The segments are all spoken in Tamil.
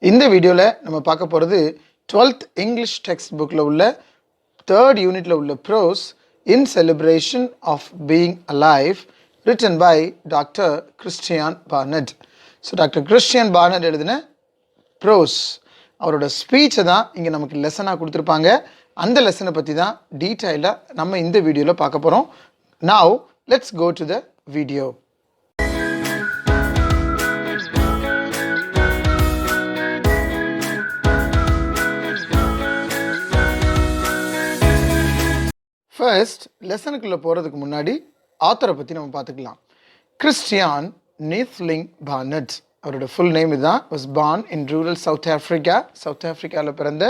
இந்த வீடியோவில் நம்ம பார்க்க போகிறது 12th இங்கிலீஷ் டெக்ஸ்ட் புக்கில் உள்ள 3rd யூனிட்டில் உள்ள prose in celebration of being alive written by doctor Christiaan Barnard. So doctor Christiaan Barnard எழுதின ப்ரோஸ் அவரோட ஸ்பீச்சை தான் இங்கே நமக்கு லெசனாக கொடுத்துருப்பாங்க. அந்த லெசனை பற்றி தான் டீட்டெயிலாக நம்ம இந்த வீடியோவில் பார்க்க போகிறோம். Now let's go to the video. First லெசனுக்குள்ளே போகிறதுக்கு முன்னாடி ஆத்தரை பற்றி நம்ம பார்த்துக்கலாம். கிறிஸ்டியான் நீத்லிங் பார்னட், அவரோட ஃபுல் நேம் இதுதான். Was born in rural South Africa. South ஆஃப்ரிக்காவில் பிறந்த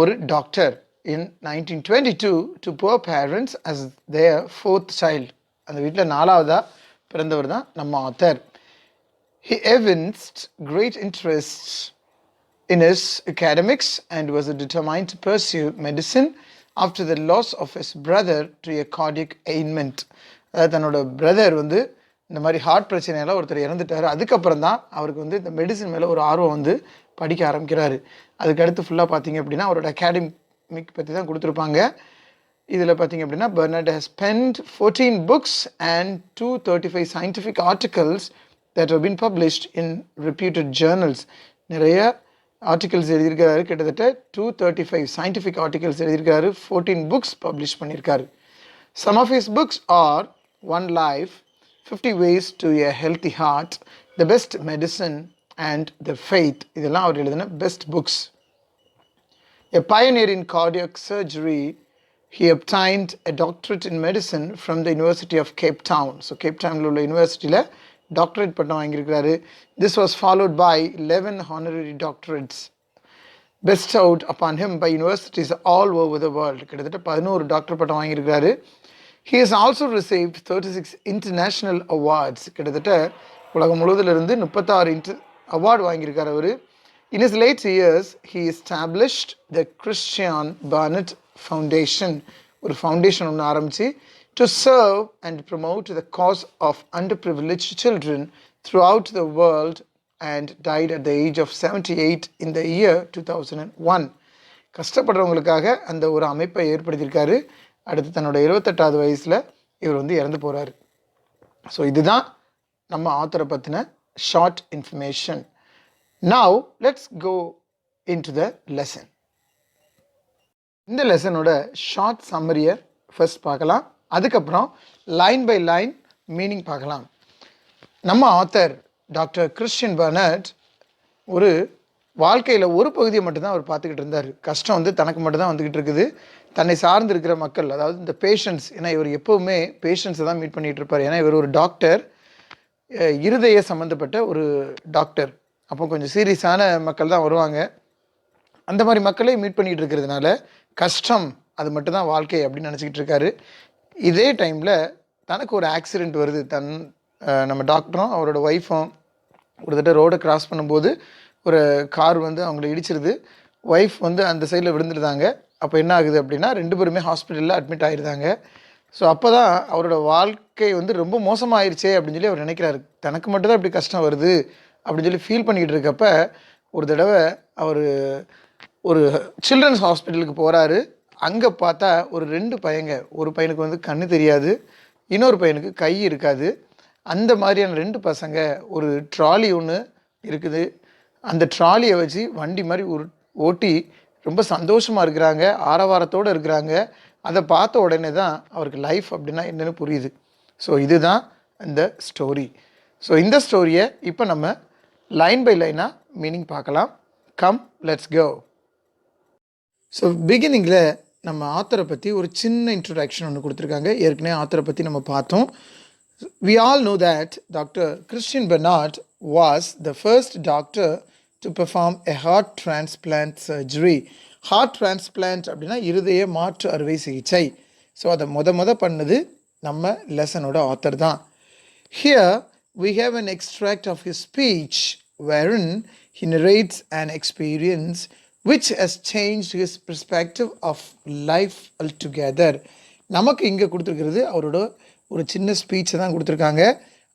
ஒரு doctor in 1922 to poor parents as their 4th child. அந்த வீட்டில் 4வதாக பிறந்தவர் தான் நம்ம author. He evinced great interest in his academics and was determined to pursue medicine after the loss of his brother to a cardiac ailment. அதாவது தன்னோட பிரதர் இந்த மாதிரி ஹார்ட் பிரச்சனையால் ஒருத்தர் இறந்துட்டார். அதுக்கப்புறம் தான் அவருக்கு இந்த மெடிசன் மேலே ஒரு ஆர்வம் படிக்க ஆரம்பிக்கிறாரு. அதுக்கடுத்து ஃபுல்லாக பார்த்தீங்க அப்படின்னா அவரோட அகாடமிக் பற்றி தான் கொடுத்துருப்பாங்க. இதில் பார்த்தீங்க அப்படின்னா Barnard has penned 14 books and 235 scientific articles that have been published in reputed journals. நிறைய ஆர்டிகல்ஸ் எழுதியிருக்காரு. கிட்டத்தட்ட 235 சயின்டிஃபிக் ஆர்டிகல்ஸ் எழுதியிருக்காரு. 14 புக்ஸ் பப்ளிஷ் பண்ணியிருக்காரு. Some of his books are one life, 50 ways to a healthy heart, the best medicine and the faith. இதெல்லாம் அவர் எழுதின best books. A pioneer in cardiac surgery, he obtained a doctorate in medicine from the University of Cape Town. So Cape Townல உள்ள யூனிவர்சிட்டியில் டாக்டரேட் பட்டம் வாங்கியிருக்கிறாரு. This was followed by 11 honorary doctorates bestowed upon him by universities all over the world. கிட்டத்தட்ட 11 டாக்டர் பட்டம் வாங்கியிருக்கிறாரு. He has also received 36 international awards. கிட்டத்தட்ட உலகம் முழுவதிலிருந்து 36 அவார்டு வாங்கியிருக்காரு அவர். In his late years, he established the Christiaan Barnard Foundation. ஒரு ஃபவுண்டேஷன் ஒன்று ஆரம்பித்து to serve and promote the cause of underprivileged children throughout the world, and died at the age of 78 in the year 2001. கஷ்டப்படுறவங்களுக்காக அந்த ஒரு அமைப்பை ஏற்படுத்தியிருக்காரு. அடுத்து தன்னோட 28வது வயசில் இவர் இறந்து போகிறாரு. ஸோ இதுதான் நம்ம ஆத்தரை பற்றின short information. Now let's go into the lesson. இந்த லெசனோட ஷார்ட் சம்மரியை ஃபர்ஸ்ட் பார்க்கலாம். அதுக்கப்புறம் லைன் பை லைன் மீனிங் பார்க்கலாம். நம்ம ஆத்தர் டாக்டர் கிறிஸ்டியன் பார்னட் ஒரு வாழ்க்கையில் ஒரு பகுதியை மட்டும்தான் அவர் பார்த்துக்கிட்டு இருந்தார். கஷ்டம் தனக்கு மட்டும்தான் வந்துக்கிட்டு இருக்குது. தன்னை சார்ந்து இருக்கிற மக்கள், அதாவது இந்த பேஷண்ட்ஸ், ஏன்னா இவர் எப்போவுமே பேஷண்ட்ஸை தான் மீட் பண்ணிகிட்டு இருப்பார். ஏன்னா இவர் ஒரு டாக்டர், இருதய சம்மந்தப்பட்ட ஒரு டாக்டர். அப்போ கொஞ்சம் சீரியஸான மக்கள் தான் வருவாங்க. அந்த மாதிரி மக்களை மீட் பண்ணிகிட்டு இருக்கிறதுனால கஷ்டம் அது மட்டும்தான் வாழ்க்கை அப்படின்னு நினச்சிக்கிட்டு இருக்காரு. இதே டைமில் தனக்கு ஒரு ஆக்சிடெண்ட் வருது. நம்ம டாக்டரும் அவரோட ஒய்ஃபும் ஒரு ரோடை கிராஸ் பண்ணும்போது ஒரு கார் அவங்கள இடிச்சிருது. ஒய்ஃப் அந்த சைடில் விழுந்துருந்தாங்க. அப்போ என்ன ஆகுது அப்படின்னா 2 பேருமே ஹாஸ்பிட்டலில் அட்மிட் ஆகிருந்தாங்க. ஸோ அப்போ தான் அவரோட வாழ்க்கை ரொம்ப மோசமாயிருச்சே அப்படின்னு சொல்லி அவர் நினைக்கிறாரு. தனக்கு மட்டும்தான் இப்படி கஷ்டம் வருது அப்படின்னு சொல்லி ஃபீல் பண்ணிக்கிட்டு இருக்கப்ப ஒரு தடவை அவர் ஒரு சில்ட்ரன்ஸ் ஹாஸ்பிட்டலுக்கு போகிறாரு. அங்கே பார்த்தா ஒரு 2 பையங்க, ஒரு பையனுக்கு கண்ணு தெரியாது, இன்னொரு பையனுக்கு கை இருக்காது. அந்த மாதிரியான 2 பசங்க ஒரு ட்ராலி ஒன்று இருக்குது. அந்த ட்ராலியை வச்சு வண்டி மாதிரி ஓட்டி ரொம்ப சந்தோஷமாக இருக்கிறாங்க, ஆரவாரத்தோடு இருக்கிறாங்க. அதை பார்த்த உடனே தான் அவருக்கு லைஃப் அப்படின்னா என்னென்னு புரியுது. ஸோ இதுதான் இந்த ஸ்டோரி. ஸோ இந்த ஸ்டோரியை இப்போ நம்ம லைன் பை லைனாக மீனிங் பார்க்கலாம். Come let's go. ஸோ பிகினிங்கில் நம்ம ஆத்தரை பற்றி ஒரு சின்ன இன்ட்ரடக்ஷன் ஒன்று கொடுத்துருக்காங்க. ஏற்கனவே ஆத்தரை பற்றி நம்ம பார்த்தோம். We all know that Dr. Christiaan Barnard was the first doctor to perform a heart transplant surgery. Heart transplant அப்படின்னா இருதய மாற்று அறுவை சிகிச்சை. ஸோ அதை முத பண்ணது நம்ம லெசனோட ஆத்தர் தான். Here we have an extract of his speech wherein he narrates an experience which has changed his perspective of life altogether. நமக்கு இங்கே கொடுத்துருக்கிறது அவரோட ஒரு சின்ன ஸ்பீச்சை தான் கொடுத்துருக்காங்க.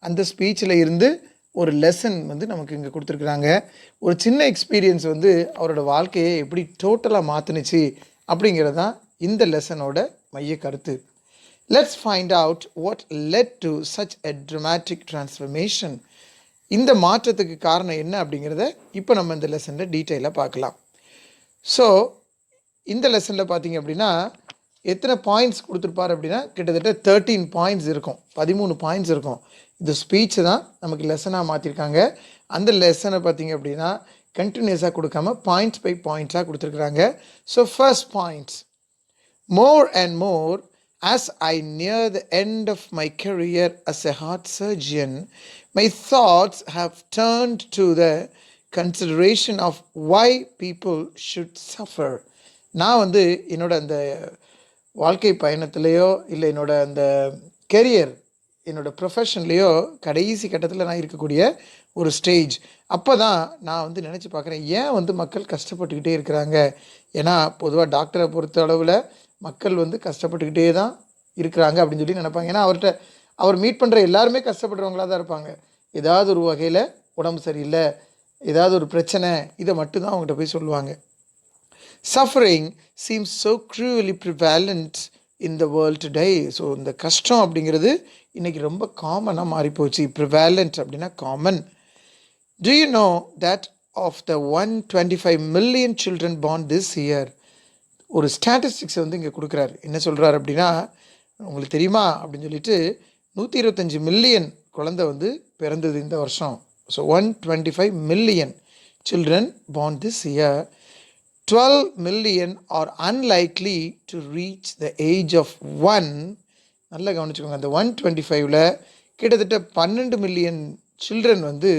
அந்த ஸ்பீச்சில் இருந்து ஒரு லெசன் வந்து நமக்கு இங்கே கொடுத்துருக்குறாங்க. ஒரு சின்ன எக்ஸ்பீரியன்ஸ் வந்து அவரோட வாழ்க்கையை எப்படி டோட்டலாக மாற்றுனுச்சு அப்படிங்கிறது தான் இந்த லெசனோட மைய கருத்து. Let's find out what led to such a dramatic transformation. இந்த மாற்றத்துக்கு காரணம் என்ன அப்படிங்கிறத இப்போ நம்ம இந்த லெசனில் டீட்டெயிலாக பார்க்கலாம். ஸோ இந்த லெசனில் பார்த்தீங்க அப்படின்னா எத்தனை பாயிண்ட்ஸ் கொடுத்துருப்பார் அப்படின்னா கிட்டத்தட்ட 13 பாயிண்ட்ஸ் இருக்கும், 13 பாயிண்ட்ஸ் இருக்கும். இந்த ஸ்பீச்சை தான் நமக்கு லெசனாக மாற்றிருக்காங்க. அந்த லெசனை பார்த்தீங்க அப்படின்னா கண்டினியூஸாக கொடுக்காம பாயிண்ட்ஸ் பை பாயிண்ட்ஸாக கொடுத்துருக்குறாங்க. So first points, more and more as I near the end of my career as a heart surgeon, my thoughts have turned to the consideration of why people should suffer. நான் வந்து என்னோட அந்த வாழ்க்கை பயணத்துலேயோ இல்லை என்னோட அந்த கெரியர் என்னோடய ப்ரொஃபஷன்லேயோ கடைசி கட்டத்தில் நான் இருக்கக்கூடிய ஒரு ஸ்டேஜ். அப்போ தான் நான் வந்து நினச்சி பார்க்குறேன், ஏன் வந்து மக்கள் கஷ்டப்பட்டுக்கிட்டே இருக்கிறாங்க. ஏன்னா பொதுவாக டாக்டரை பொறுத்த அளவில் மக்கள் வந்து கஷ்டப்பட்டுக்கிட்டே தான் இருக்கிறாங்க அப்படின்னு சொல்லி நினைப்பாங்க. ஏன்னா அவர் மீட் பண்ணுற எல்லாருமே கஷ்டப்படுறவங்களாக தான் இருப்பாங்க. ஏதாவது ஒரு வகையில் உடம்பு சரியில்லை, ஏதாவது ஒரு பிரச்சனை, இதை மட்டும்தான் அவங்ககிட்ட போய் சொல்லுவாங்க. Suffering seems so cruelly prevalent in the world today. So இந்த கஷ்டம் அப்படிங்கிறது இன்றைக்கி ரொம்ப காமனாக மாறிப்போச்சு. ப்ரிவேலண்ட் அப்படின்னா common. Do you know that of the 125 million children born this year, ஒரு ஸ்டாட்டிஸ்டிக்ஸை வந்து இங்கே கொடுக்குறாரு. என்ன சொல்கிறார் அப்படின்னா, உங்களுக்கு தெரியுமா அப்படின்னு சொல்லிட்டு 125 மில்லியன் குழந்தை வந்து பிறந்தது இந்த வருஷம். So 125 million children born this year. 12 million are unlikely to reach the age of 1. நல்லா கவனிச்சுக்கோங்க, அந்த 125ல் கிட்டத்தட்ட 12 மில்லியன் சில்ட்ரன் வந்து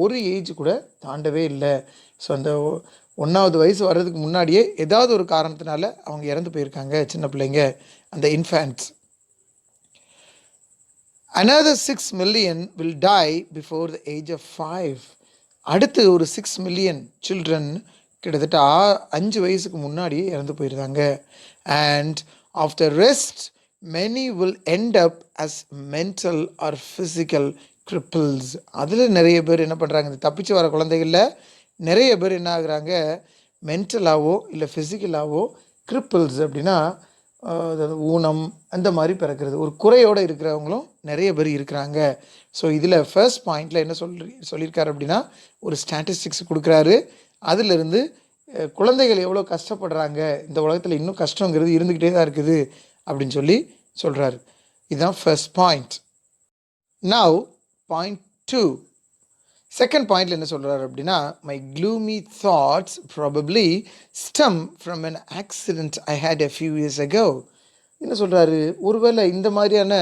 ஒரு ஏஜ் கூட தாண்டவே இல்லை. ஸோ அந்த 1வது வயசு வர்றதுக்கு முன்னாடியே ஏதாவது ஒரு காரணத்தினால அவங்க இறந்து போயிருக்காங்க, சின்ன பிள்ளைங்க, அந்த இன்ஃபேன்ட்ஸ். Another 6 million will die before the age of 5. அடுத்து ஒரு 6 மில்லியன் சில்ட்ரன் கிட்டத்தட்ட 5 வயசுக்கு முன்னாடியே இறந்து போயிருந்தாங்க. And of the rest many will end up as mental or physical cripples. அதில் நிறைய பேர் என்ன பண்ணுறாங்க, இந்த தப்பிச்சு வர குழந்தைகளில் நிறைய பேர் என்ன ஆகுறாங்க, மென்டலாகவோ இல்லை ஃபிசிக்கலாகவோ கிரிப்பிள்ஸ் அப்படின்னா அதாவது ஊனம் அந்த மாதிரி பிறக்கிறது, ஒரு குறையோடு இருக்கிறவங்களும் நிறைய பேர் இருக்கிறாங்க. ஸோ இதில் ஃபர்ஸ்ட் பாயிண்டில் என்ன சொல்லியிருக்காரு அப்படின்னா ஒரு ஸ்டாட்டிஸ்டிக்ஸ் கொடுக்குறாரு. அதிலிருந்து குழந்தைகள் எவ்வளோ கஷ்டப்படுறாங்க, இந்த உலகத்தில் இன்னும் கஷ்டங்கிறது இருந்துக்கிட்டே தான் இருக்குது அப்படின்னு சொல்லி சொல்கிறாரு. இதுதான் first point. Now point 2. Second பாயிண்டில் என்ன சொல்கிறாரு அப்படின்னா, my gloomy thoughts probably stem from an accident I had a few years ago. என்ன சொல்கிறாரு, ஒருவேளை இந்த மாதிரியான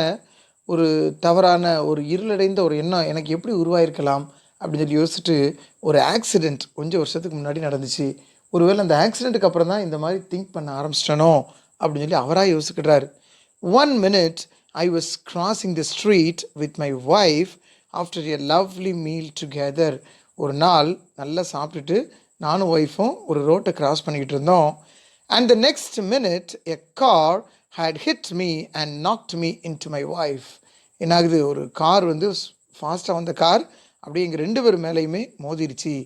ஒரு தவறான ஒரு இருளடைந்த ஒரு எண்ணம் எனக்கு எப்படி உருவாயிருக்கலாம் அப்படின்னு சொல்லி யோசிச்சுட்டு, ஒரு ஆக்சிடெண்ட் கொஞ்சம் வருஷத்துக்கு முன்னாடி நடந்துச்சு, ஒருவேளை அந்த ஆக்சிடெண்ட்டுக்கு அப்புறம் தான் இந்த மாதிரி திங்க் பண்ண ஆரம்பிச்சிட்டனோ அப்படின்னு சொல்லி அவராக யோசிக்கிறார். 1 minute I was crossing the street with my wife after a lovely meal together. ஒரு நாள் நல்லா சாப்பிட்டுட்டு நானும் ஒய்ஃபும் ஒரு ரோட்டை கிராஸ் பண்ணிக்கிட்டு இருந்தோம். And the next minute a car had hit me and knocked me into my wife. என்னாகுது, ஒரு கார் வந்து ஃபாஸ்ட்டாக வந்த கார் அப்படியே எங்கள் 2 பேர் மேலேயுமே மோதிருச்சு.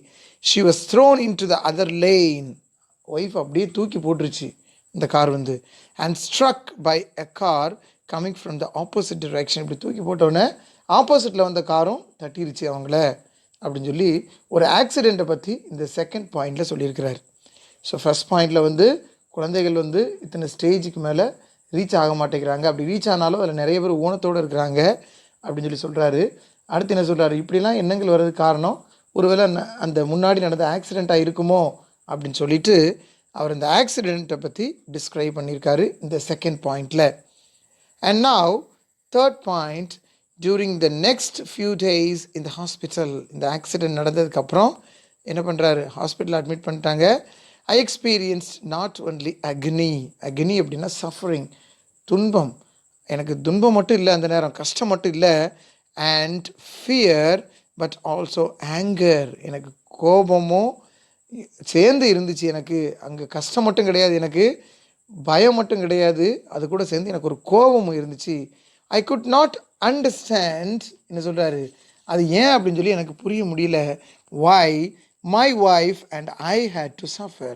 She was thrown into the other lane. Wife அப்படியே தூக்கி போட்டுருச்சு இந்த கார் வந்து. And struck by a car coming from the opposite direction. இப்படி தூக்கி போட்டோன்னே ஆப்போசிட்டில் வந்த காரும் தட்டிருச்சு அவங்கள அப்படின்னு சொல்லி ஒரு ஆக்சிடெண்ட்டை பற்றி இந்த செகண்ட் பாயிண்டில் சொல்லியிருக்கிறார். ஸோ ஃபர்ஸ்ட் பாயிண்டில் வந்து குழந்தைகள் வந்து இத்தனை ஸ்டேஜுக்கு மேலே ரீச் ஆக மாட்டேங்கிறாங்க, அப்படி ரீச் ஆனாலும் அதில் நிறைய பேர் ஊனத்தோடு இருக்கிறாங்க அப்படின்னு சொல்லி சொல்கிறாரு. அடுத்து என்ன சொல்கிறாரு, இப்படிலாம் எண்ணங்கள் வர்றதுக்கு காரணம் ஒருவேளை அந்த முன்னாடி நடந்த ஆக்சிடெண்ட்டாக இருக்குமோ அப்படின்னு சொல்லிட்டு அவர் இந்த ஆக்சிடெண்ட்டை பற்றி டிஸ்கிரைப் பண்ணியிருக்காரு இந்த செகண்ட் பாயிண்டில். And now third point, during the next few days இந்த ஹாஸ்பிட்டல், இந்த ஆக்சிடெண்ட் நடந்ததுக்கப்புறம் என்ன பண்ணுறாரு, ஹாஸ்பிட்டல் அட்மிட் பண்ணிட்டாங்க. ஐ எக்ஸ்பீரியன்ஸ்ட் நாட் ஒன்லி அக்னி. அக்னி அப்படின்னா சஃபரிங், துன்பம். எனக்கு துன்பம் மட்டும் இல்லை, அந்த நேரம் கஷ்டம் மட்டும் இல்லை, and fear but also anger. எனக்கு கோபமும் சேர்ந்து இருந்துச்சு. எனக்கு அங்கே கஷ்டம் மட்டும் கிடையாது, எனக்கு பயம் மட்டும் கிடையாது, அது கூட சேர்ந்து எனக்கு ஒரு கோபமும் இருந்துச்சு. ஐ குட் நாட் அண்டர்ஸ்டாண்ட், என்ன சொல்கிறாரு, அது ஏன் அப்படின்னு சொல்லி எனக்கு புரிய முடியல. why my wife and I had to suffer.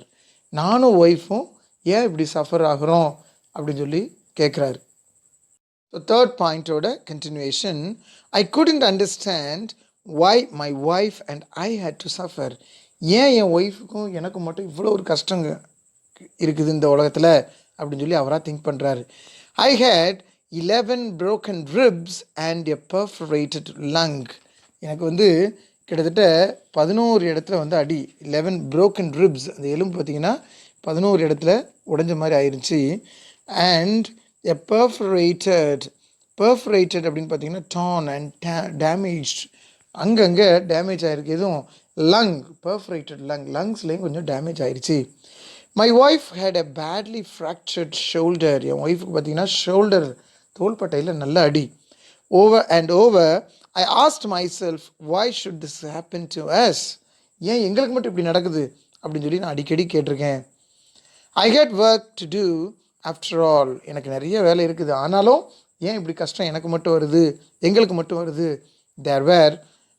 நானும் ஒய்ஃபும் ஏன் இப்படி சஃபர் ஆகிறோம் அப்படின்னு சொல்லி கேட்குறாரு. ஸோ தேர்ட் பாயிண்டோட continuation. I couldn't understand why my wife and I had to suffer. ஏன் என் ஒய்ஃபுக்கும் எனக்கும் மட்டும் இவ்வளோ ஒரு கஷ்டங்க இருக்குது இந்த உலகத்தில் அப்படின்னு சொல்லி அவராக திங்க் பண்ணுறாரு. ஐ had 11 broken ribs and a perforated lung. எனக்கு வந்து கிட்டத்தட்ட 11 இடத்துல வந்து அடி. 11 broken ribs, அந்த எலும்பு பார்த்திங்கன்னா 11 இடத்துல உடஞ்ச மாதிரி ஆயிடுச்சு. அண்ட் a perforated அப்படின்னு பார்த்திங்கன்னா torn and damaged, அங்கங்கே டேமேஜ் ஆகிருக்கு. எதுவும் லங், perforated lung, லங்ஸ்லேயும் கொஞ்சம் டேமேஜ் ஆயிடுச்சு. My wife had a badly fractured shoulder. என் ஒய்ஃபுக்கு பார்த்திங்கன்னா ஷோல்டர், தோள்பட்டையில் நல்ல அடி. Over I asked myself why should this happen to us. ஏன் எங்களுக்கு மட்டும் இப்படி நடக்குது அப்படின்னு சொல்லி நான் அடிக்கடி கேட்டிருக்கேன். I hate work to do after all. எனக்கு நிறைய வேலை இருக்குது, ஆனாலும் ஏன் இப்படி கஷ்டம் எனக்கு மட்டும் வருது, எங்களுக்கு மட்டும் வருது. There were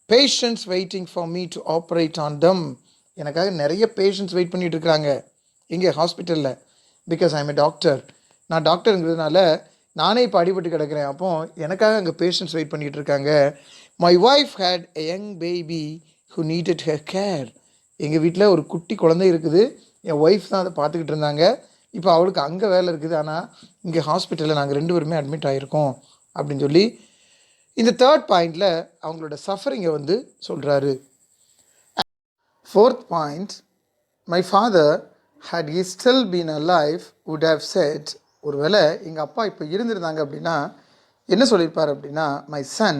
patients waiting for me to operate on them. எனக்காக நிறைய பேஷண்ட்ஸ் வெயிட் பண்ணிகிட்டு இருக்கிறாங்க இங்கே ஹாஸ்பிட்டலில். Because I am a doctor. நான் டாக்டருங்கிறதுனால நானே இப்போ அடிபட்டு கிடக்கிறேன். அப்போ எனக்காக அங்கே பேஷண்ட்ஸ் வெயிட் பண்ணிகிட்டு இருக்காங்க. My wife had a young baby who needed her care. எங்கள் வீட்டில் ஒரு குட்டி குழந்தை இருக்குது, என் ஒய்ஃப் தான் அதை பார்த்துக்கிட்டு இருந்தாங்க. இப்போ அவளுக்கு அங்கே வேலை இருக்குது, ஆனால் இங்கே ஹாஸ்பிட்டலில் நாங்கள் 2 பேருமே அட்மிட் ஆகிருக்கோம் அப்படின்னு சொல்லி இந்த தேர்ட் பாயிண்டில் அவங்களோட சஃபரிங்கை வந்து சொல்கிறாரு. Fourth point, my father had he still been alive would have said, ஒருவேளை எங்கள் அப்பா இப்போ இருந்திருந்தாங்க அப்படின்னா என்ன சொல்லியிருப்பார் அப்படின்னா, my son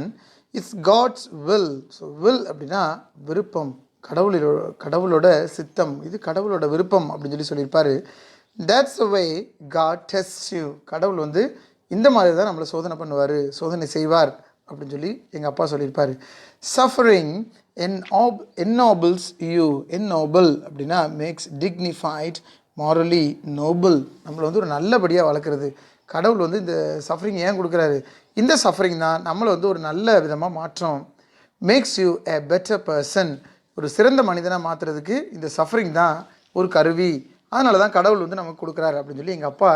it's God's will. So will அப்படின்னா விருப்பம், கடவுளோட சித்தம், இது கடவுளோட விருப்பம் அப்படின்னு சொல்லியிருப்பார். That's the way God tests you. கடவுள் வந்து இந்த மாதிரி தான் நம்மளை சோதனை பண்ணுவார், சோதனை செய்வார் அப்படின்னு சொல்லி எங்கள் அப்பா சொல்லியிருப்பார். Suffering ennobles you. ennoble அப்படின்னா மேக்ஸ் டிக்னிஃபைட், மாரலி நோபல். நம்மளை வந்து ஒரு நல்லபடியாக வளர்க்குறது. கடவுள் வந்து இந்த சஃபரிங் ஏன் கொடுக்குறாரு? இந்த சஃபரிங் தான் நம்மளை வந்து ஒரு நல்ல விதமாக மாற்றம். Makes you a better person. ஒரு சிறந்த மனிதனாக மாற்றுறதுக்கு இந்த சஃபரிங் தான் ஒரு கருவி. அதனால தான் கடவுள் வந்து நமக்கு கொடுக்குறாரு அப்படின்னு சொல்லி எங்கள் அப்பா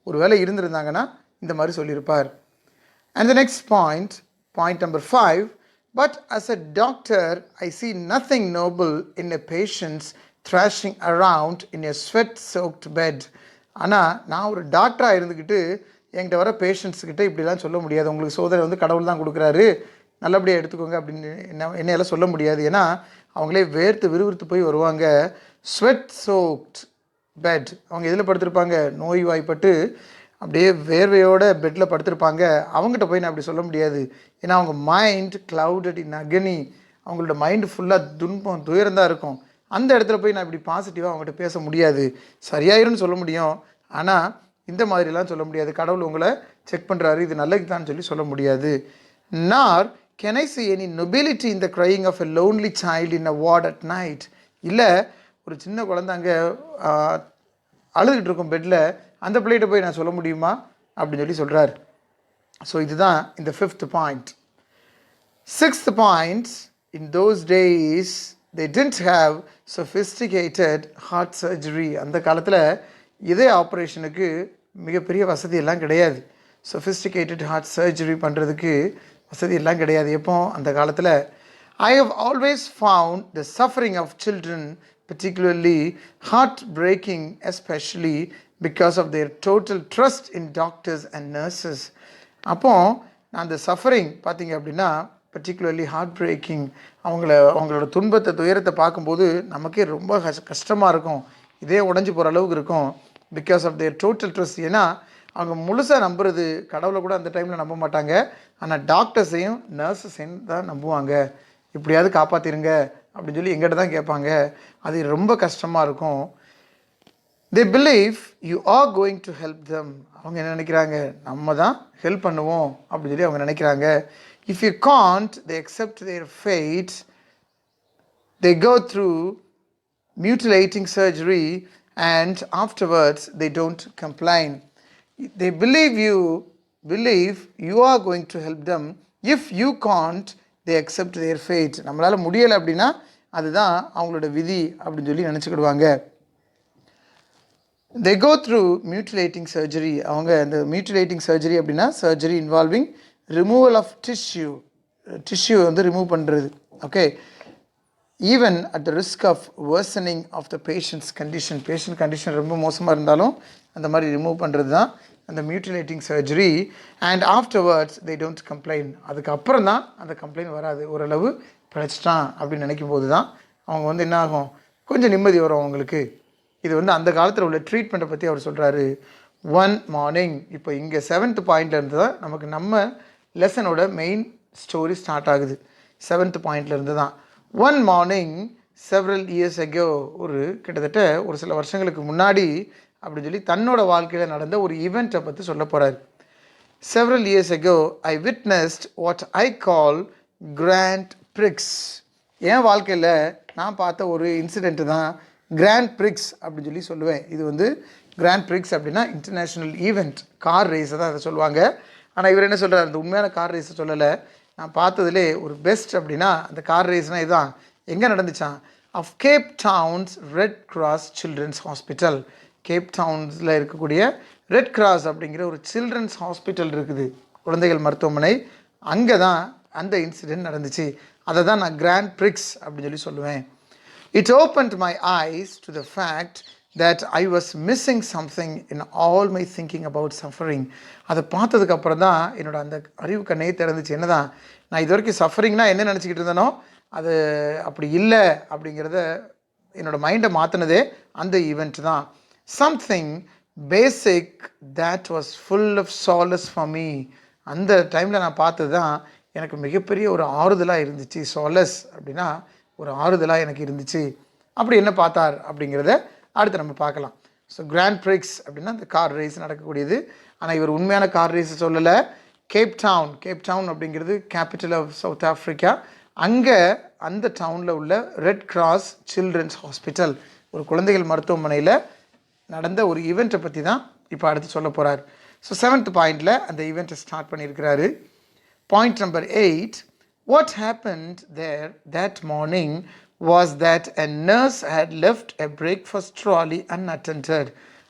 ஒரு வேளை இருந்திருந்தாங்கன்னா இந்த மாதிரி சொல்லியிருப்பார். And the next point, point number 5. But as a doctor, I see nothing noble in a patient's thrashing around in a sweat-soaked bed. ஆனால் நான் ஒரு டாக்டராக இருந்துக்கிட்டு என்கிட்ட வர பேஷண்ட்ஸுக்கிட்ட இப்படிலாம் சொல்ல முடியாது. உங்களுக்கு சோதனை வந்து கடவுள் தான் கொடுக்குறாரு, நல்லபடியாக எடுத்துக்கோங்க அப்படின்னு என்னையெல்லாம் சொல்ல முடியாது. ஏன்னா அவங்களே வேர்த்து விறுவிறுத்து போய் வருவாங்க. sweat-soaked bed, அவங்க எதில் படுத்திருப்பாங்க? நோய் வாய்ப்பட்டு அப்படியே வேர்வையோட பெட்டில் படுத்திருப்பாங்க. அவங்ககிட்ட போய் நான் அப்படி சொல்ல முடியாது. ஏன்னா அவங்க மைண்ட் கிளவுடட் இன் அகனி, அவங்களோட மைண்டு ஃபுல்லாக துன்பம் துயரந்தான் இருக்கும். அந்த இடத்துல போய் நான் இப்படி பாசிட்டிவாக அவங்ககிட்ட பேச முடியாது. சரியாயிரும்னு சொல்ல முடியும், ஆனால் இந்த மாதிரிலாம் சொல்ல முடியாது. கடவுள் உங்களை செக் பண்ணுறாரு, இது நல்லது தான் சொல்லி சொல்ல முடியாது. நார் can I see any nobility in the crying of a lonely child in a ward at night. இல்லை ஒரு சின்ன குழந்தை அங்கே அழுதுகிட்டு இருக்கும் பெட்டில், அந்த பிள்ளைகிட்ட போய் நான் சொல்ல முடியுமா அப்படின்னு சொல்லி சொல்கிறார். ஸோ இதுதான் இந்த 5th point. 6th point, in those days they didn't have sophisticated heart surgery. அந்த காலத்தில் இதய ஆப்ரேஷனுக்கு மிகப்பெரிய வசதி எல்லாம் கிடையாது. சொஃபிஸ்டிகேட்டட் ஹார்ட் சர்ஜரி பண்ணுறதுக்கு வசதி எல்லாம் கிடையாது. எப்போ அந்த காலத்தில். I have always found the suffering of children particularly heartbreaking, especially because of their total trust in doctors and nurses. அப்போ நான் அந்த சஃபரிங் பார்த்தீங்க அப்படின்னா பர்டிகுலர்லி ஹார்ட் பிரேக்கிங், அவங்களோட துன்பத்தை துயரத்தை பார்க்கும்போது நமக்கே ரொம்ப கஷ்டமாக இருக்கும், இதே உடஞ்சி போகிற அளவுக்கு இருக்கும். Because of their total trust. ஏன்னா அவங்க முழுசாக நம்புறது கடவுளை கூட அந்த டைமில் நம்ப மாட்டாங்க, ஆனால் டாக்டர்ஸையும் நர்ஸஸையும் தான் நம்புவாங்க. இப்படியாவது காப்பாற்றிருங்க அப்படின்னு சொல்லி எங்கிட்ட தான் கேட்பாங்க. அது ரொம்ப கஷ்டமாக இருக்கும். they believe you are going to help them. அவங்க என்ன நினைக்கிறாங்க? நம்ம தான் ஹெல்ப் பண்ணுவோம் அப்படின்னு சொல்லி அவங்க நினைக்கிறாங்க. if you can't, they accept their fate. they go through mutilating surgery and afterwards they don't complain. they believe you are going to help them. if you can't, they accept their fate. நம்மளால் முடியலை அப்படின்னா அதுதான் அவங்களோட விதி அப்படின்னு சொல்லி நினச்சிக்கிடுவாங்க. they go through mutilating surgery. அவங்க அந்த mutilating surgery அப்படின்னா surgery involving removal of tissue வந்து ரிமூவ் பண்ணுறது. Okay, even at the risk of worsening of the patient's condition. Patient condition ரொம்ப மோசமாக இருந்தாலும் அந்த மாதிரி ரிமூவ் பண்ணுறது தான் அந்த mutilating surgery. And afterwards they don't complaint. அதுக்கப்புறம் தான் அந்த கம்ப்ளைண்ட் வராது. ஓரளவு பிழைச்சிட்டான் அப்படின்னு நினைக்கும் போது தான் அவங்க வந்து என்ன ஆகும், கொஞ்சம் நிம்மதி வரும் அவங்களுக்கு. இது வந்து அந்த காலத்தில் உள்ள ட்ரீட்மெண்ட்டை பற்றி அவர் சொல்கிறாரு. ஒன் மார்னிங், இப்போ இங்கே 7th பாயிண்ட்லேருந்து தான் நமக்கு நம்ம லெசனோட மெயின் ஸ்டோரி ஸ்டார்ட் ஆகுது. 7th பாயிண்ட்லேருந்து தான். One morning several years ago, ஒரு கிட்டத்தட்ட ஒரு சில வருஷங்களுக்கு முன்னாடி அப்படின்னு சொல்லி தன்னோட வாழ்க்கையில் நடந்த ஒரு ஈவெண்ட்டை பற்றி சொல்ல போகிறார். Several years ago I witnessed what I call Grand Prix. என் வாழ்க்கையில் நான் பார்த்த ஒரு இன்சிடெண்ட்டு தான் கிராண்ட் பிரிக்ஸ் அப்படின்னு சொல்லி சொல்லுவேன். இது வந்து கிராண்ட் பிரிக்ஸ் அப்படின்னா இன்டர்நேஷ்னல் ஈவெண்ட், கார் ரேஸை தான் அதை சொல்லுவாங்க. ஆனால் இவர் என்ன சொல்கிறார், அந்த உண்மையான கார் ரேஸை சொல்லலை. நான் பார்த்ததுலே ஒரு பெஸ்ட் அப்படின்னா அந்த கார் ரேஸ்னால் இதுதான். எங்கே நடந்துச்சான்? Of Cape Town's Red Cross children's hospital. Cape டவுன்ஸில் இருக்கக்கூடிய ரெட் கிராஸ் அப்படிங்கிற ஒரு சில்ட்ரன்ஸ் ஹாஸ்பிட்டல் இருக்குது, குழந்தைகள் மருத்துவமனை. அங்கே தான் அந்த இன்சிடெண்ட் நடந்துச்சு. அதை தான் நான் கிராண்ட் பிரிக்ஸ் அப்படின்னு சொல்லி சொல்லுவேன். It opened my eyes to the fact that I was missing something in all my thinking about suffering. அதை பார்த்ததுக்கு அப்புறம் தான் என்னோட அந்த அறிவு கண்ணே திறந்துச்சு. என்னதான் நான் இது வரைக்கும் சஃபரிங்னா என்ன நினச்சிக்கிட்டு இருந்தேனோ அது அப்படி இல்லை அப்படிங்கிறத என்னோட மைண்டை மாற்றினதே அந்த ஈவெண்ட் தான். Something basic that was full of solace for me. அந்த டைமில் நான் பார்த்தது தான் எனக்கு மிகப்பெரிய ஒரு ஆறுதலாக இருந்துச்சு. solace அப்படின்னா ஒரு ஆறுதலாக எனக்கு இருந்துச்சு. அப்படி என்ன பார்த்தார் அப்படிங்கிறத அடுத்து நம்ம பார்க்கலாம். ஸோ கிராண்ட் பிரிக்ஸ் அப்படின்னா இந்த கார் ரேஸ் நடக்கக்கூடியது. ஆனால் இவர் உண்மையான கார் ரேஸை சொல்லலை. கேப் டவுன் அப்படிங்கிறது கேபிட்டல் ஆஃப் சவுத் ஆஃப்ரிக்கா. அங்கே அந்த டவுனில் உள்ள ரெட் கிராஸ் சில்ட்ரன்ஸ் ஹாஸ்பிட்டல், ஒரு குழந்தைகள் மருத்துவமனையில் நடந்த ஒரு ஈவெண்ட்டை பற்றி தான் இப்போ அடுத்து சொல்ல போகிறார். ஸோ 7th பாயிண்டில் அந்த ஈவெண்ட்டை ஸ்டார்ட் பண்ணியிருக்கிறாரு. Point number 8, what happened there that morning was that a nurse had left a breakfast trolley unattended.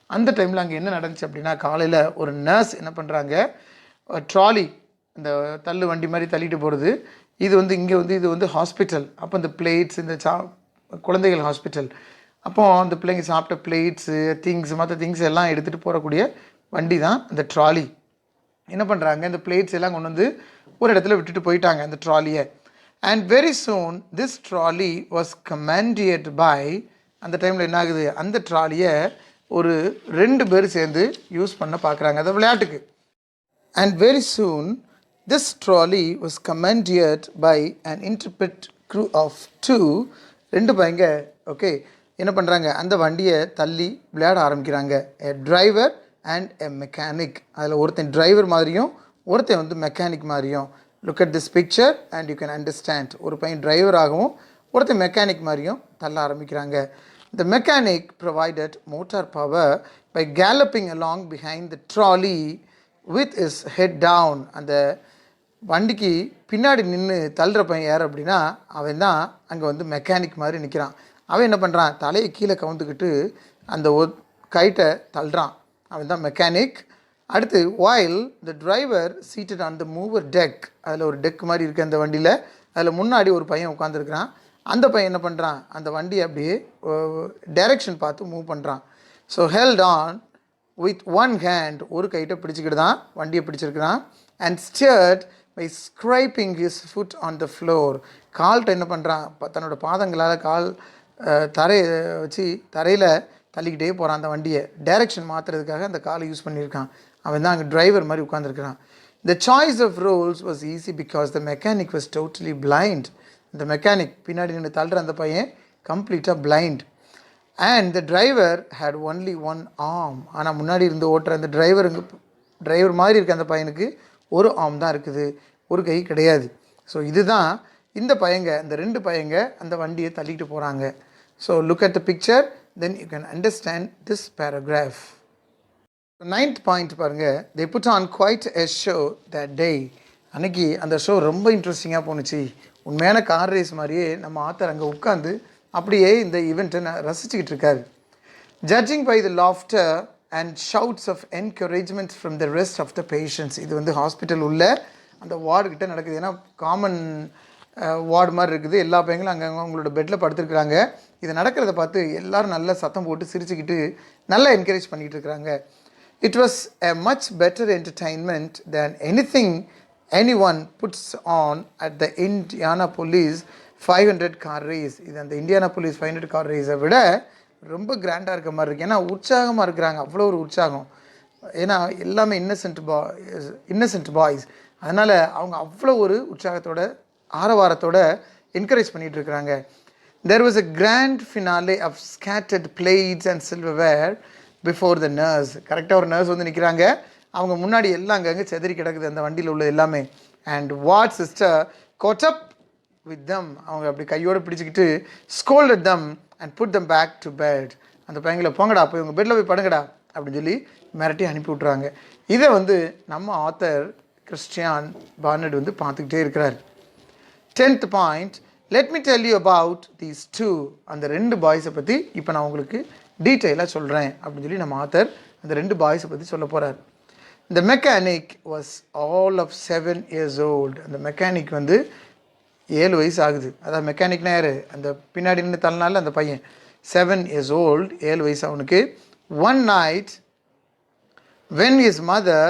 அந்த டைமில் அங்கே என்ன நடந்துச்சு அப்படின்னா, காலையில் ஒரு நர்ஸ் என்ன பண்ணுறாங்க, ட்ராலி இந்த தள்ளு வண்டி மாதிரி தள்ளிட்டு போகிறது. இது வந்து இங்கே வந்து இது வந்து ஹாஸ்பிட்டல். அப்போ இந்த பிளேட்ஸ், இந்த குழந்தைகள் ஹாஸ்பிட்டல். அப்போது அந்த பிள்ளைங்க சாப்பிட்ட பிளேட்ஸு, மற்ற திங்ஸ் எல்லாம் எடுத்துகிட்டு போகக்கூடிய வண்டி தான் இந்த ட்ராலி. என்ன பண்ணுறாங்க, இந்த பிளேட்ஸ் எல்லாம் கொண்டு வந்து ஒரு இடத்துல விட்டுட்டு போயிட்டாங்க அந்த ட்ராலியை. And very soon this trolley was commandeered by, அந்த டைமில் என்ன ஆகுது, அந்த ட்ராலியை ஒரு 2 பேர் சேர்ந்து யூஸ் பண்ண பார்க்குறாங்க அந்த விளையாட்டுக்கு. And very soon this trolley was commandeered by an intrepid crew of 2. 2 பையங்க ஓகே என்ன பண்ணுறாங்க, அந்த வண்டியை தள்ளி விளையாட ஆரம்பிக்கிறாங்க. A driver and a mechanic. அதில் ஒருத்தன் டிரைவர் மாதிரியும் ஒருத்தன் வந்து மெக்கானிக் மாதிரியும். Look at this picture and you can understand. ஒரு பையன் டிரைவராகவும் ஒருத்தன் மெக்கானிக் மாதிரியும் தள்ள ஆரம்பிக்கிறாங்க. The mechanic provided motor power by galloping along behind the trolley with his head down. அந்த வண்டிக்கு பின்னாடி நின்று தள்ளுற பையன் யார் அப்படின்னா, அவன் தான் அங்கே வந்து மெக்கானிக் மாதிரி நிற்கிறான். அவன் என்ன பண்ணுறான், தலையை கீழே கவுந்துக்கிட்டு அந்த கைட்டை தள்ளுறான். அவன் தான் மெக்கானிக். அடுத்து while the driver seated on the mover deck, அதில் ஒரு டெக் மாதிரி இருக்குது அந்த வண்டியில். அதில் முன்னாடி ஒரு பையன் உட்காந்துருக்கிறான். அந்த பையன் என்ன பண்ணுறான், அந்த வண்டியை அப்படியே டைரெக்ஷன் பார்த்து மூவ் பண்ணுறான். So held on with one hand, ஒரு கைட்டை பிடிச்சிக்கிட்டு தான் வண்டியை பிடிச்சிருக்கிறான். And steered by scraping his foot on the floor. கால்கிட்ட என்ன பண்ணுறான், தன்னோட பாதங்களால் கால் தரையை வச்சு தரையில் தள்ளிக்கிட்டே போகிறான். அந்த வண்டியை டைரெக்ஷன் மாற்றுறதுக்காக அந்த காலை யூஸ் பண்ணியிருக்கான். அவன் தான் அங்கே டிரைவர் மாதிரி உட்காந்துருக்கிறான். The choice of roles was easy because the mechanic was totally blind. இந்த மெக்கானிக் பின்னாடி நின்று தள்ளுற அந்த பையன் கம்ப்ளீட்டாக blind. And the driver had only one arm. ஆனால் முன்னாடி இருந்து ஓட்டுற அந்த டிரைவர் மாதிரி இருக்க அந்த பையனுக்கு ஒரு ஆர்ம் தான் இருக்குது, ஒரு கை கிடையாது. ஸோ இதுதான் இந்த பையங்க, இந்த 2 பையங்க அந்த வண்டியை தள்ளிட்டு போகிறாங்க. So look at the picture, then you can understand this paragraph. 9th point பாருங்க, they put on quite a show that day. அன்றைக்கி அந்த ஷோ ரொம்ப இன்ட்ரெஸ்டிங்காக போணுச்சு. உண்மையான கார் ரேஸ் மாதிரியே நம்ம ஆத்தர் அங்கே உட்காந்து அப்படியே இந்த ஈவெண்ட்டை ரசிச்சுக்கிட்டு இருக்காரு. Judging by the laughter and shouts of encouragement from the rest of the patients. இது வந்து ஹாஸ்பிட்டல் உள்ள அந்த வார்டுக்கிட்ட நடக்குது. ஏன்னா காமன் வார்டு மாதிரி இருக்குது. எல்லா பையங்களும் அங்கே அவங்களோட பெட்டில் படுத்துருக்குறாங்க. இதை நடக்கிறத பார்த்து எல்லோரும் நல்லா சத்தம் போட்டு சிரிச்சுக்கிட்டு நல்லா என்கரேஜ் பண்ணிகிட்டு இருக்கிறாங்க. It was a much better entertainment than anything anyone puts on at the Indianapolis 500 car race. இது அந்த இந்தியானாபோலிஸ் 500 கார் ரேஸை விட ரொம்ப கிராண்டாக இருக்க மாதிரி இருக்குது. ஏன்னா உற்சாகமாக இருக்கிறாங்க, அவ்வளோ ஒரு உற்சாகம். ஏன்னா எல்லாமே இன்னசென்ட் பாய்ஸ். அதனால் அவங்க அவ்வளோ ஒரு உற்சாகத்தோட ஆரவாரத்தோட என்கரேஜ் பண்ணிகிட்டு இருக்கிறாங்க. There was a grand finale of scattered plates and silverware before the nurse. கரெக்டாக ஒரு நர்ஸ் வந்து நிற்கிறாங்க. அவங்க முன்னாடி எல்லாம் அங்கங்கே செதறி கிடக்குது அந்த வண்டியில் உள்ள எல்லாமே. And ward sister caught up with them. அவங்க அப்படி கையோடு பிடிச்சிக்கிட்டு scolded them and put them back to bed. அந்த பையங்களை போங்கடா, போய் உங்கள் பெட்டில் போய் படுங்கடா அப்படின்னு சொல்லி மிரட்டி அனுப்பி விட்றாங்க. இதை வந்து நம்ம ஆத்தர் கிறிஸ்டியான் பார்னர்ட் வந்து பார்த்துக்கிட்டே இருக்கிறார். 10th point, let me tell you about these two. அந்த ரெண்டு பாய்ஸை பற்றி இப்போ நான் உங்களுக்கு டீட்டெயிலாக சொல்கிறேன் அப்படின்னு சொல்லி நம்ம ஆத்தர் அந்த ரெண்டு பாய்ஸை பற்றி சொல்ல போகிறார். இந்த mechanic was all of 7 years old. அந்த மெக்கானிக் வந்து 7 வயசு ஆகுது. அதாவது மெக்கானிக்னா யார்? அந்த பின்னாடி நின்று தள்ளினால அந்த பையன் 7 years old, 7 வயசு அவனுக்கு. One night when his mother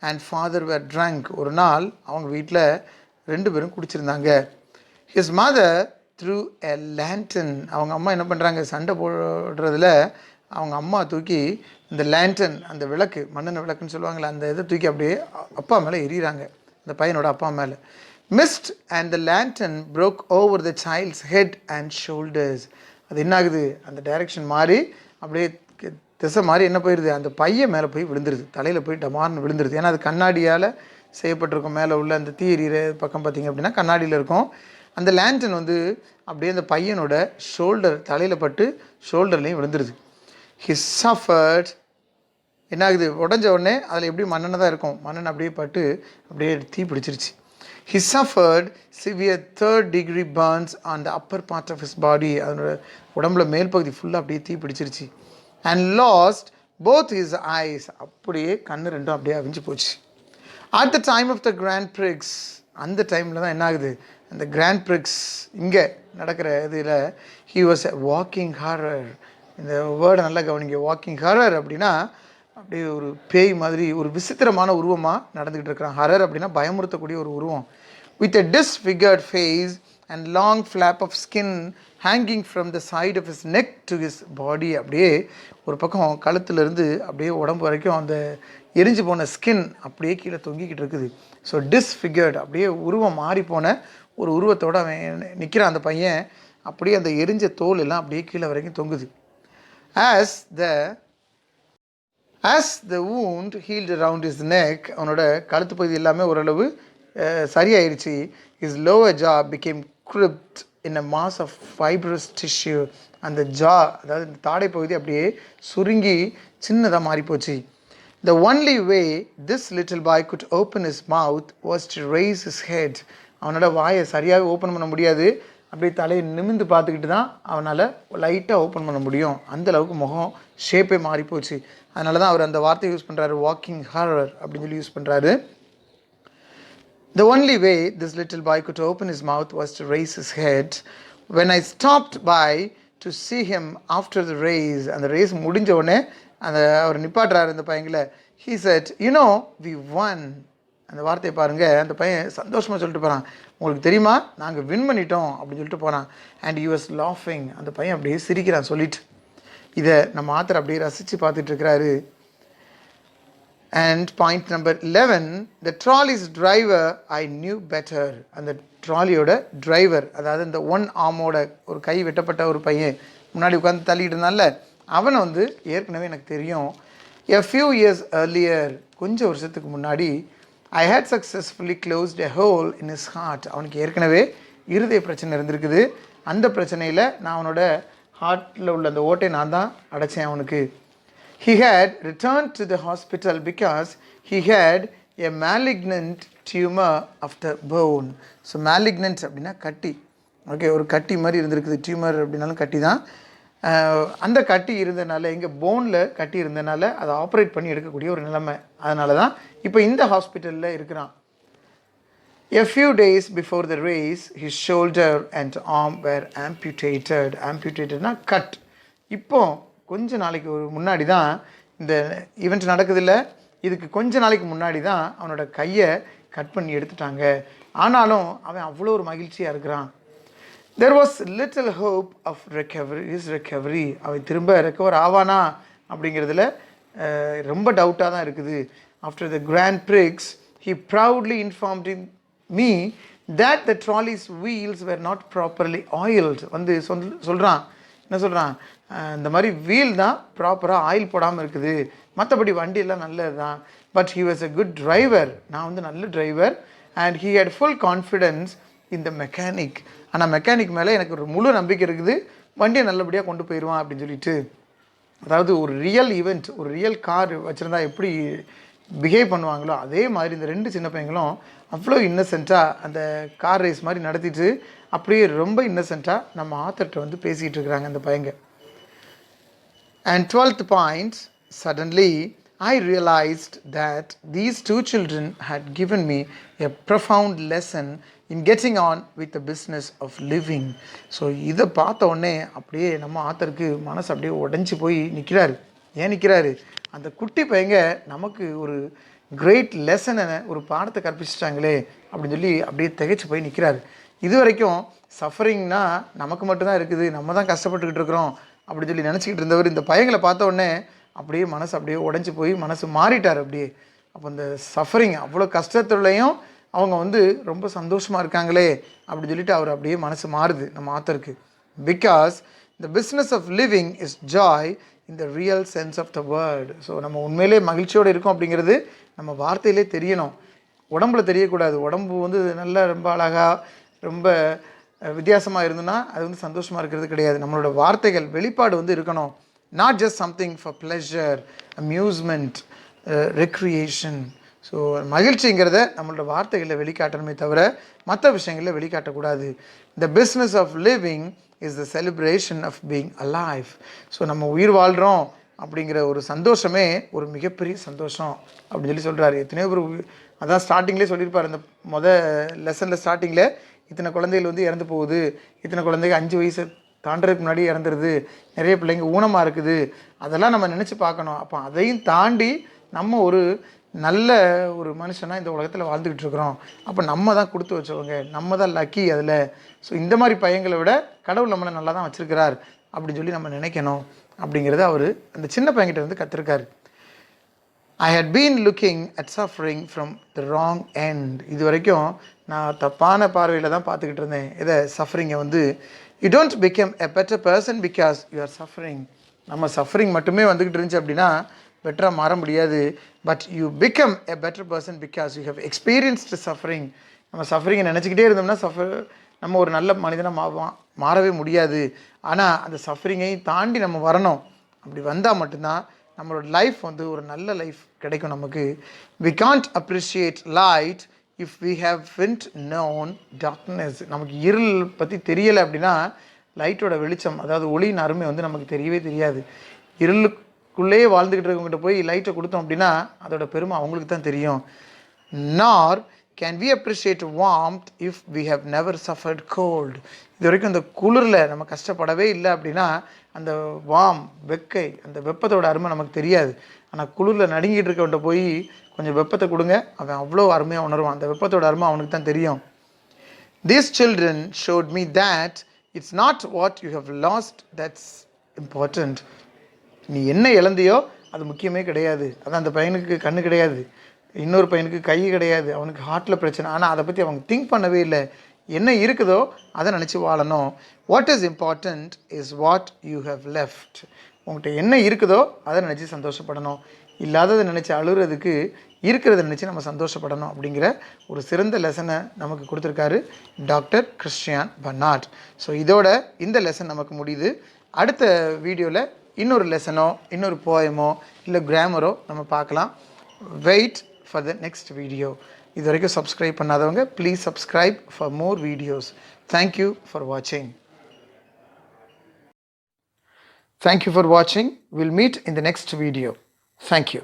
and father were drunk. ஒரு நாள் அவங்க வீட்டில் 2 பேரும் குடிச்சிருந்தாங்க. His mother threw a lantern. அவங்க அம்மா என்ன பண்ணுறாங்க, சண்டை போடுறதுல அவங்க அம்மா தூக்கி இந்த லேண்டன், அந்த விளக்கு, மண்ணெண்ணெய் விளக்குன்னு சொல்லுவாங்களே, அந்த இதை தூக்கி அப்படியே அப்பா மேலே எறிகிறாங்க, அந்த பையனோட அப்பா மேலே. Missed and the lantern broke over the child's head and shoulders. அது என்ன ஆகுது, அந்த டைரெக்ஷன் மாறி அப்படியே திசை மாதிரி என்ன போயிடுது, அந்த பையன் மேலே போய் விழுந்துருது, தலையில் போய் டமார்னு விழுந்துருது. ஏன்னா அது கண்ணாடியால் செய்யப்பட்டிருக்கும். மேலே உள்ள அந்த தீ எறிகிற பக்கம் பார்த்திங்க அப்படின்னா கண்ணாடியில் இருக்கும். அந்த லேண்டன் வந்து அப்படியே அந்த பையனோட ஷோல்டர், தலையில் பட்டு ஷோல்டர்லேயும் விழுந்துருது. He suffered. என்ன ஆகுது, உடஞ்ச உடனே அதில் எப்படி மண்ணெண்ணை தான் இருக்கும், மண்ணெண்ணை அப்படியே பட்டு அப்படியே தீ பிடிச்சிருச்சு. He suffered severe 3rd degree burns on the upper part of his body. அதனோட உடம்புல மேல் பகுதி ஃபுல்லாக அப்படியே தீ பிடிச்சிருச்சு. And lost both his eyes. அப்படியே கண்ணு ரெண்டும் அப்படியே அவிஞ்சு போச்சு. At the time of the Grand Prix, அந்த டைமில் தான் என்ன ஆகுது, அந்த கிராண்ட் பிரிக்ஸ் இங்கே நடக்கிற இதில் he was a walking horror. இந்த வேர்டை நல்லா கவனிங்க. வாக்கிங் ஹரர் அப்படின்னா அப்படியே ஒரு பேய் மாதிரி ஒரு விசித்திரமான உருவமாக நடந்துக்கிட்டு இருக்கிறான். ஹரர் அப்படின்னா பயமுறுத்தக்கூடிய ஒரு உருவம். With a disfigured face and long flap of skin hanging from the side of his neck to his body. அப்படியே ஒரு பக்கம் கழுத்துலேருந்து அப்படியே உடம்பு வரைக்கும் அந்த எரிஞ்சு போன ஸ்கின் அப்படியே கீழே தொங்கிக்கிட்டு இருக்குது. ஸோ டிஸ்ஃபிகர்டு, அப்படியே உருவம் மாறி போன ஒரு உருவத்தோடு அவன் நிற்கிறான் அந்த பையன். அப்படியே அந்த எரிஞ்ச தோல் எல்லாம் அப்படியே கீழே வரைக்கும் தொங்குது. As the wound healed around his neck, அவனோட கழுத்து பகுதி எல்லாமே ஓரளவு சரியாயிருச்சு. His lower jaw became crimped in a mass of fibrous tissue. அந்த ஜா, அதாவது இந்த தாடை பகுதி அப்படியே சுருங்கி சின்னதாக மாறிப்போச்சு. The only way this little boy could open his mouth was to raise his head. அவனோட வாயை சரியாக ஓப்பன் பண்ண முடியாது, அப்படியே தலையை நிமிந்து பார்த்துக்கிட்டு தான் அவனால் லைட்டாக ஓப்பன் பண்ண முடியும். அந்தளவுக்கு முகம் ஷேப்பே மாறிப்போச்சு. அதனால தான் அவர் அந்த வார்த்தையை யூஸ் பண்ணுறாரு, வாக்கிங் ஹாரர் அப்படின்னு சொல்லி யூஸ் பண்ணுறாரு. The only way this little boy could open his mouth was to raise his head. When I stopped by to see him after the race, அந்த ரேஸ் முடிஞ்ச உடனே அந்த அவர் நிப்பாட்டுறாரு அந்த பையங்களை. He said, you know, we won. அந்த வார்த்தையை பாருங்கள், அந்த பையன் சந்தோஷமாக சொல்லிட்டு போகிறான், உங்களுக்கு தெரியுமா நாங்கள் வின் பண்ணிட்டோம் அப்படின்னு சொல்லிட்டு போகிறான். And he was laughing. அந்த பையன் அப்படியே சிரிக்கிறான் சொல்லிட்டு. இதை நம்ம ஆத்தர் அப்படியே ரசித்து பார்த்துட்ருக்கிறாரு. And point number 11, the trolley's driver I knew better. அந்த ட்ராலியோட டிரைவர், அதாவது இந்த ஒன் ஆர்மோட ஒரு கை வெட்டப்பட்ட ஒரு பையன் முன்னாடி உட்காந்து தள்ளிட்டு இருந்தான்ல, அவனை வந்து ஏற்கனவே எனக்கு தெரியும். A few years earlier, கொஞ்சம் வருஷத்துக்கு முன்னாடி, I had successfully closed a hole in his heart. அவனுக்கு ஏற்கனவே இருதய பிரச்சனை இருந்திருக்குது. அந்த பிரச்சனையில் நான் அவனோட ஹார்ட்டில் உள்ள அந்த ஓட்டை நான் தான் அடைச்சேன் அவனுக்கு. He had returned to the hospital because he had a malignant tumor of the bone. So malignant அப்படின்னா கட்டி. ஓகே, ஒரு கட்டி மாதிரி இருந்திருக்குது. டியூமர் அப்படின்னாலும் கட்டி தான். அந்த கட்டி இருந்தனால, எங்கள் போனில் கட்டி இருந்தனால அதை ஆப்ரேட் பண்ணி எடுக்கக்கூடிய ஒரு நிலைமை. அதனால தான் இப்போ இந்த ஹாஸ்பிட்டலில் இருக்கிறான். A few days before the race, his shoulder and arm were amputated. Amputedனா கட். இப்போ கொஞ்ச நாளைக்கு முன்னாடி தான் இந்த ஈவெண்ட் நடக்குதில்ல, இதுக்கு கொஞ்ச நாளைக்கு முன்னாடி தான் அவனோட கையை கட் பண்ணி எடுத்துட்டாங்க. ஆனாலும் அவன் அவ்வளோ ஒரு மகிழ்ச்சியாக இருக்கிறான். There was little hope of his recovery. அவன் திரும்ப ரெக்கவர் ஆவானா அப்படிங்கிறதுல ரொம்ப டவுட்டாக தான் இருக்குது. After the Grand Prix, he proudly informed me that the trolley's wheels were not properly oiled. வந்து சொல்கிறான், என்ன சொல்கிறான், இந்த மாதிரி வீல் தான் ப்ராப்பராக ஆயில் போடாமல் இருக்குது, மற்றபடி வண்டியெல்லாம் நல்லது தான். But he was a good driver. நான் வந்து நல்ல driver. and he had full confidence in the mechanic. ஆனால் மெக்கானிக் மேலே எனக்கு ஒரு முழு நம்பிக்கை இருக்குது, வண்டியை நல்லபடியாக கொண்டு போயிடுவான் அப்படின்னு சொல்லிட்டு. அதாவது ஒரு ரியல் ஈவெண்ட், ஒரு ரியல் கார் வச்சுருந்தா எப்படி பிஹேவ் பண்ணுவாங்களோ அதே மாதிரி இந்த ரெண்டு சின்ன பையங்களும் அவ்வளோ இன்னசென்ட்டாக அந்த கார் ரேஸ் மாதிரி நடத்திட்டு அப்படியே ரொம்ப இன்னசென்ட்டாக நம்ம ஆத்தர்கிட்ட வந்து பேசிகிட்டு இருக்கிறாங்க அந்த பையங்க. And 12th point, suddenly I realized that these two children had given me a profound lesson in getting on with the business of living. So இதை பார்த்த உடனே அப்படியே நம்ம ஆத்தருக்கு மனசு அப்படியே உடஞ்சி போய் நிற்கிறாரு. ஏன் நிற்கிறாரு, அந்த குட்டி பையங்க நமக்கு ஒரு கிரேட் லெசனை, ஒரு பாடத்தை கற்பிச்சிட்டாங்களே அப்படின்னு சொல்லி அப்படியே திகைச்சு போய் நிற்கிறாரு. இது வரைக்கும் சஃபரிங்னா நமக்கு மட்டும்தான் இருக்குது, நம்ம தான் கஷ்டப்பட்டுக்கிட்டு இருக்கிறோம் அப்படின்னு சொல்லி நினச்சிக்கிட்டு இருந்தவர் இந்த பையங்களை பார்த்த உடனே அப்படியே மனசு அப்படியே உடஞ்சி போய் மனசு மாறிட்டார் அப்படியே. அப்போ இந்த சஃபரிங் அவ்வளோ கஷ்டத்துலையும் அவங்க வந்து ரொம்ப சந்தோஷமாக இருக்காங்களே அப்படின்னு சொல்லிட்டு அவர் அப்படியே மனசு மாறுது நம்ம ஆத்தருக்கு. Because the business of living is joy in the real sense of the word. So நம்ம உண்மையிலே மகிழ்ச்சியோடு இருக்கோம் அப்படிங்கிறது நம்ம வார்த்தையிலே தெரியணும், உடம்புல தெரியக்கூடாது. உடம்பு வந்து நல்லா ரொம்ப அழகாக ரொம்ப வித்தியாசமாக இருந்ததுன்னா அது வந்து சந்தோஷமாக இருக்கிறது கிடையாது. நம்மளோட வார்த்தைகள் வெளிப்பாடு வந்து இருக்கணும். Not just something for pleasure, amusement, recreation. So மகிழ்ச்சிங்கிறத நம்மளோட வார்த்தைகளில் வெளிக்காட்டணுமே தவிர மற்ற விஷயங்களில் வெளிக்காட்டக்கூடாது. The business of living is the celebration of being alive. So நம்ம உயிர் வாழ்கிறோம் அப்படிங்கிற ஒரு சந்தோஷமே ஒரு மிகப்பெரிய சந்தோஷம் அப்படின்னு சொல்கிறாரு. எத்தனையோ பேர் அதான் ஸ்டார்டிங்லேயே சொல்லியிருப்பார், அந்த லெசனில் ஸ்டார்டிங்கில் இத்தனை குழந்தைகள் வந்து இறந்து போகுது, இத்தனை குழந்தைங்க 5 வயசு தாண்டறதுக்கு முன்னாடி இறந்துருது, நிறைய பிள்ளைங்க ஊனமாக இருக்குது, அதெல்லாம் நம்ம நினச்சி பார்க்கணும். அப்போ அதையும் தாண்டி நம்ம ஒரு நல்ல ஒரு மனுஷனாக இந்த உலகத்தில் வாழ்ந்துக்கிட்டு இருக்கிறோம். அப்போ நம்ம தான் கொடுத்து வச்சவங்க, நம்ம தான் லக்கி அதில். ஸோ இந்த மாதிரி பையங்களை விட கடவுள் நம்மளை நல்லா தான் வச்சுருக்கிறார் அப்படின்னு சொல்லி நம்ம நினைக்கணும் அப்படிங்கிறத அவர் அந்த சின்ன பையன்கிட்ட வந்து கற்றுருக்காரு. I had been looking at suffering from the wrong end. இது வரைக்கும் நான் தப்பான பார்வையில் தான் பார்த்துக்கிட்டு இருந்தேன். இதை சஃபரிங்கை வந்து you don't become a better person because you are suffering. நம்ம சஃபரிங் மட்டுமே வந்துக்கிட்டு இருந்துச்சு அப்படின்னா பெட்டராக மாற முடியாது. But you become a better person because you have experienced suffering. நம்ம சஃபரிங்கை நினச்சிக்கிட்டே இருந்தோம்னா நம்ம ஒரு நல்ல மனிதனாக மாறவே முடியாது. ஆனால் அந்த சஃபரிங்கையும் தாண்டி நம்ம வரணும். அப்படி வந்தால் மட்டும்தான் நம்மளோட லைஃப் வந்து ஒரு நல்ல லைஃப் கிடைக்கும் நமக்கு. We can't appreciate light if we haven't known darkness. நமக்கு இருள் பற்றி தெரியலை அப்படின்னா லைட்டோட வெளிச்சம், அதாவது ஒளியின் அருமை வந்து நமக்கு தெரியவே தெரியாது. இருளுக்குள்ளேயே வாழ்ந்துக்கிட்டு இருக்கவங்ககிட்ட போய் லைட்டை கொடுத்தோம் அப்படின்னா அதோட பெருமை அவங்களுக்கு தான் தெரியும். நார் can we appreciate warmth if we have never suffered cold. இது வரைக்கும் அந்த குளிரில் நம்ம கஷ்டப்படவே இல்லை அப்படின்னா அந்த வெக்கை, அந்த வெப்பத்தோட அருமை நமக்கு தெரியாது. ஆனால் குளிரில் நடுங்கிட்டு இருக்கவன்ட்ட போய் கொஞ்சம் வெப்பத்தை கொடுங்க, அவன் அவ்வளோ அருமையாக உணர்வான். அந்த வெப்பத்தோட அருமை அவனுக்கு தான் தெரியும். These children showed me that it's not what you have lost that's important. நீ என்ன இழந்தியோ அது முக்கியமே கிடையாது. அதான் அந்த பையனுக்கு கண்ணு கிடையாது, இன்னொரு பையனுக்கு கை கிடையாது, அவனுக்கு ஹார்ட்டில் பிரச்சனை. ஆனால் அதை பற்றி அவங்க திங்க் பண்ணவே இல்லை. என்ன இருக்குதோ அதை நினச்சி வாழணும். What is important is what you have left. உங்கள்கிட்ட என்ன இருக்குதோ அதை நினச்சி சந்தோஷப்படணும். இல்லாததை நினச்சி அழுகிறதுக்கு இருக்கிறத நினச்சி நம்ம சந்தோஷப்படணும் அப்படிங்கிற ஒரு சிறந்த லெசனை நமக்கு கொடுத்துருக்காரு டாக்டர் கிறிஸ்டியான் பர்னார்ட். ஸோ இதோட இந்த லெசன் நமக்கு முடியுது. அடுத்த வீடியோவில் இன்னொரு லெசனோ இன்னொரு போயமோ இல்லை கிராமரோ நம்ம பார்க்கலாம். Wait for the next video. இது வரைக்கும் subscribe பண்ணாதவங்க please subscribe for more videos. Thank you for watching. Thank you for watching. We'll meet in the next video. Thank you.